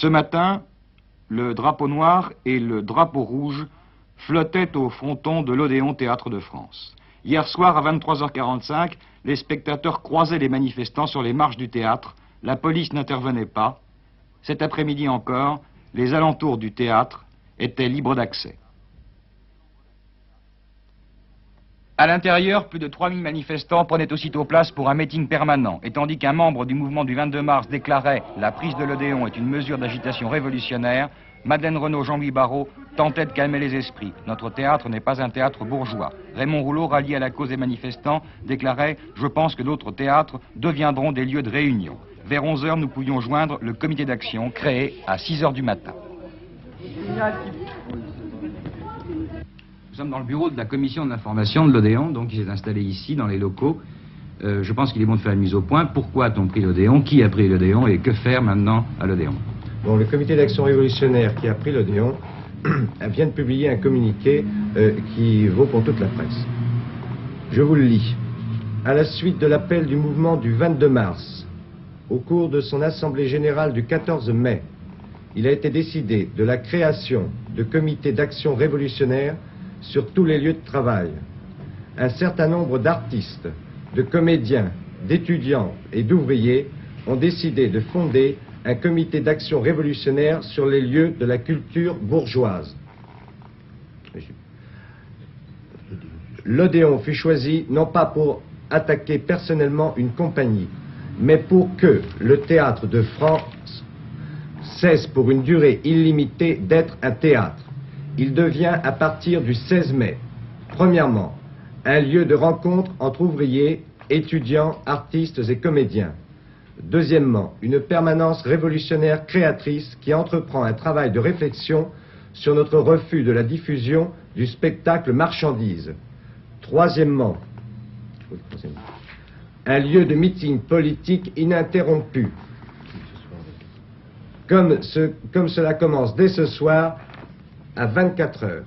Ce matin, le drapeau noir et le drapeau rouge flottaient au fronton de l'Odéon Théâtre de France. Hier soir, à 23h45, les spectateurs croisaient les manifestants sur les marches du théâtre. La police n'intervenait pas. Cet après-midi encore, les alentours du théâtre étaient libres d'accès. À l'intérieur, plus de 3000 manifestants prenaient aussitôt place pour un meeting permanent. Et tandis qu'un membre du mouvement du 22 mars déclarait « La prise de l'Odéon est une mesure d'agitation révolutionnaire », Madeleine Renaud, Jean-Louis Barrault tentaient de calmer les esprits. « Notre théâtre n'est pas un théâtre bourgeois ». Raymond Rouleau, rallié à la cause des manifestants, déclarait « Je pense que d'autres théâtres deviendront des lieux de réunion ». Vers 11h, nous pouvions joindre le comité d'action créé à 6h du matin. Nous sommes dans le bureau de la commission de l'information de l'Odéon, donc qui s'est installé ici, dans les locaux. Je pense qu'il est bon de faire une mise au point. Pourquoi a-t-on pris l'Odéon? Qui a pris l'Odéon? Et que faire maintenant à l'Odéon? Bon, le comité d'action révolutionnaire qui a pris l'Odéon vient de publier un communiqué qui vaut pour toute la presse. Je vous le lis. À la suite de l'appel du mouvement du 22 mars, au cours de son assemblée générale du 14 mai, il a été décidé de la création de comités d'action révolutionnaire sur tous les lieux de travail. Un certain nombre d'artistes, de comédiens, d'étudiants et d'ouvriers ont décidé de fonder un comité d'action révolutionnaire sur les lieux de la culture bourgeoise. L'Odéon fut choisi non pas pour attaquer personnellement une compagnie, mais pour que le théâtre de France cesse pour une durée illimitée d'être un théâtre. Il devient à partir du 16 mai, premièrement, un lieu de rencontre entre ouvriers, étudiants, artistes et comédiens. Deuxièmement, une permanence révolutionnaire créatrice qui entreprend un travail de réflexion sur notre refus de la diffusion du spectacle marchandise. Troisièmement, un lieu de meeting politique ininterrompu. Comme cela commence dès ce soir, à 24 heures.